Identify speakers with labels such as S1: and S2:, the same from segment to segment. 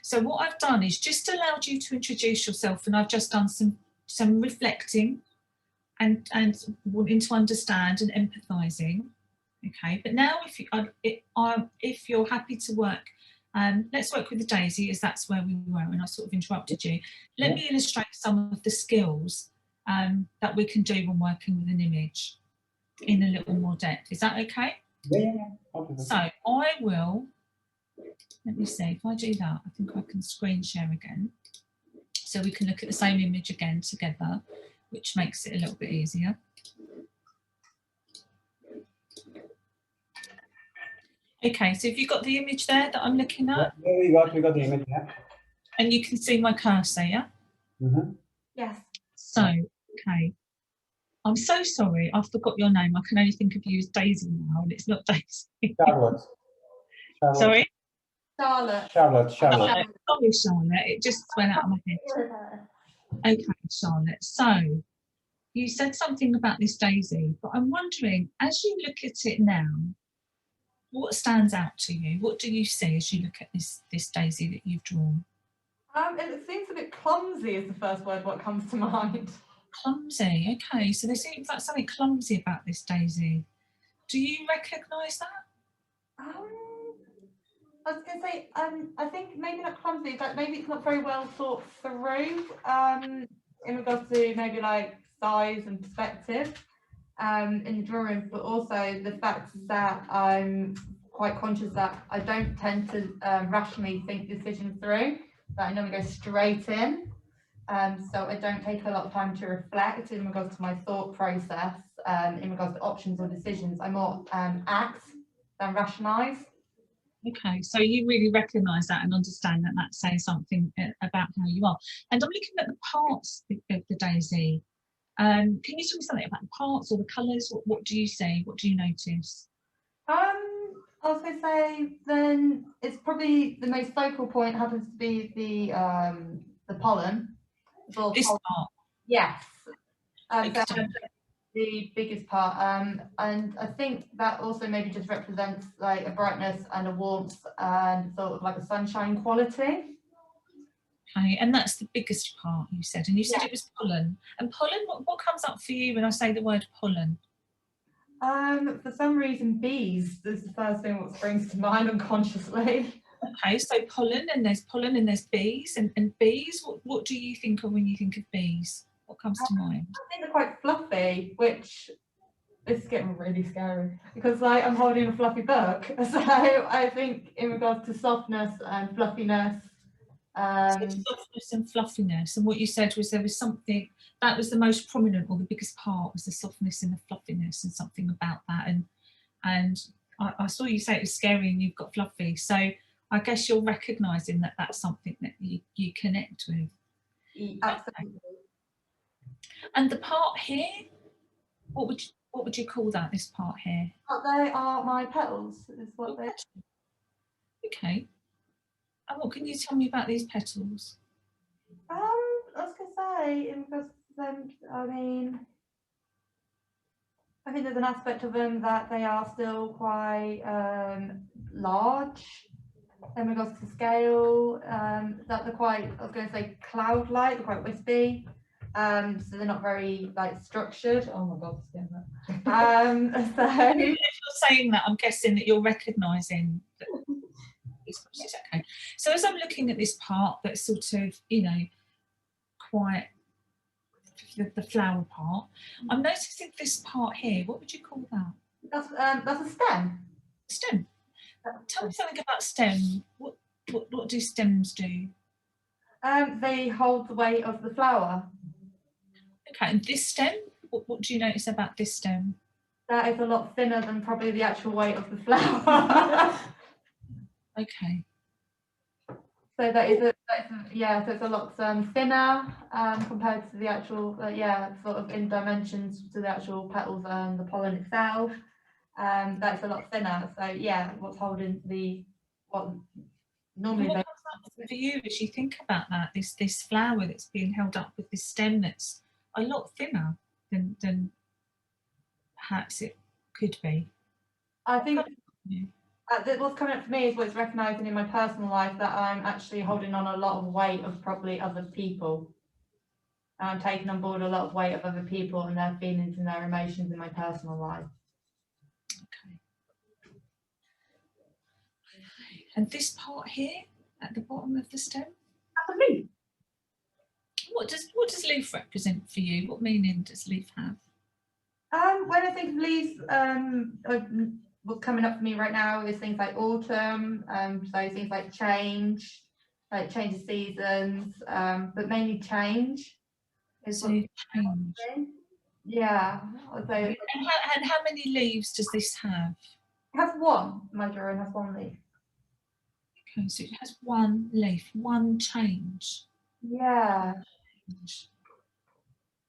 S1: So what I've done is just allowed you to introduce yourself, and I've just done some reflecting and wanting to understand and empathising. Okay, but now if you're happy to work, let's work with the daisy, as that's where we were, and I sort of interrupted you. Let me illustrate some of the skills that we can do when working with an image in a little more depth. Is that okay?
S2: Yeah.
S1: So I will, let me see, if I do that, I think I can screen share again. So we can look at the same image again together, which makes it a little bit easier. Okay, so have you got the image there that I'm looking at?
S2: Yeah, we got the image, yeah.
S1: And you can see my cursor, yeah?
S3: Yes.
S1: So, okay. I'm so sorry, I forgot your name. I can only think of you as Daisy now, and it's not Daisy.
S2: Charlotte.
S1: Sorry?
S3: Charlotte.
S2: Charlotte.
S1: Sorry, Charlotte. It just went out of my head. Okay, Charlotte. So, you said something about this daisy, but I'm wondering, as you look at it now, what stands out to you? What do you see as you look at this daisy that you've drawn?
S3: It seems a bit clumsy is the first word what comes to mind.
S1: Clumsy, okay. So there seems like something clumsy about this daisy. Do you recognise that?
S3: I was going to say, I think maybe not clumsy, but maybe it's not very well thought through in regards to maybe like size and perspective in the drawing, but also the fact that I'm quite conscious that I don't tend to rationally think decisions through, that I normally go straight in. So I don't take a lot of time to reflect in regards to my thought process, in regards to options or decisions. I more act than rationalise.
S1: Okay, so you really recognise that and understand that that's saying something about how you are. And I'm looking at the parts of the daisy. Can you tell me something about the parts or the colours? What do you see? What do you notice?
S3: I was going to say then it's probably the most focal point happens to be the pollen.
S1: This part?
S3: Yes.
S1: Okay.
S3: The biggest part, and I think that also maybe just represents like a brightness and a warmth and sort of like a sunshine quality.
S1: Okay, and that's the biggest part you said, and you said it was pollen. And pollen, what comes up for you when I say the word pollen?
S3: For some reason, bees is the first thing that springs to mind unconsciously.
S1: Okay, so pollen and there's bees, and bees, what do you think of when you think of bees? What comes to mind?
S3: I think they're quite fluffy, which is getting really scary because like I'm holding a fluffy book. So I think in regards to softness and fluffiness.
S1: So softness and fluffiness, and what you said was there was something that was the most prominent or the biggest part was the softness and the fluffiness and something about that. And I saw you say it was scary and you've got fluffy. So I guess you're recognising that that's something that you connect with.
S3: Absolutely.
S1: And the part here, what would you call that? This part here?
S3: They are my petals. Is what they.
S1: Okay. And what can you tell me about these petals?
S3: I was gonna say, in regards to them, I mean, I think there's an aspect of them that they are still quite large in regards to scale. That they're quite, I was going to say, cloud-like. They're quite wispy. So they're not very like structured. Oh my god, so
S1: if you're saying that, I'm guessing that you're recognising that it's okay. So as I'm looking at this part that's sort of, you know, quite the flower part, I'm noticing this part here. What would you call that?
S3: That's a stem.
S1: Stem. Tell me something about stem. What do stems do?
S3: They hold the weight of the flower. Okay,
S1: and this stem, what do you notice about this stem?
S3: That is a lot thinner than probably the actual weight of the flower.
S1: Okay.
S3: So that is yeah, so it's a lot thinner compared to the actual, sort of in dimensions to the actual petals and the pollen itself. That's a lot thinner. So yeah, what's holding what normally.
S1: What comes up for you as you think about that? This flower that's being held up with this stem that's a lot thinner than perhaps it could be.
S3: I think What's coming up for me is what's recognising in my personal life that I'm actually holding on a lot of weight of probably other people. I'm taking on board a lot of weight of other people and their feelings and their emotions in my personal life.
S1: Okay. And this part here at the bottom of the stem?
S3: That's a leaf.
S1: What does leaf represent for you? What meaning does leaf have?
S3: When I think of leaves, what's coming up for me right now is things like autumn, so things like change of seasons, but mainly change.
S1: So change.
S3: Yeah. So it
S1: And how many leaves does this have?
S3: has one. My drawing has one leaf.
S1: Okay, so it has one leaf, one change.
S3: Yeah.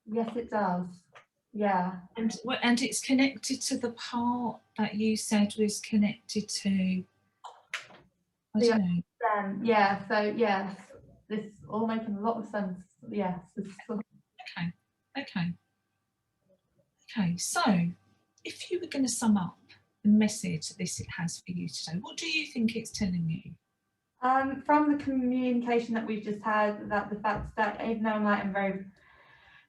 S3: Yes, it does. Yeah.
S1: And it's connected to the part that you said was connected to. I don't know.
S3: Yeah. So yes, this all making a lot of sense. Yes.
S1: Okay. So, if you were going to sum up the message that this has for you today, what do you think it's telling you?
S3: From the communication that we've just had, that the fact that even though I'm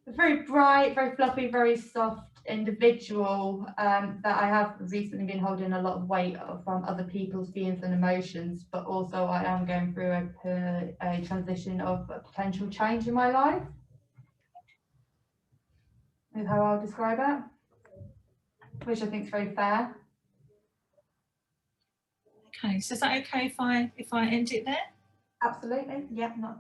S3: very bright, very fluffy, very soft individual, that I have recently been holding a lot of weight from other people's feelings and emotions, but also I am going through a transition of a potential change in my life, is how I'll describe it, which I think is very fair.
S1: Okay, so is that okay if I end it there?
S3: Absolutely, yeah, not.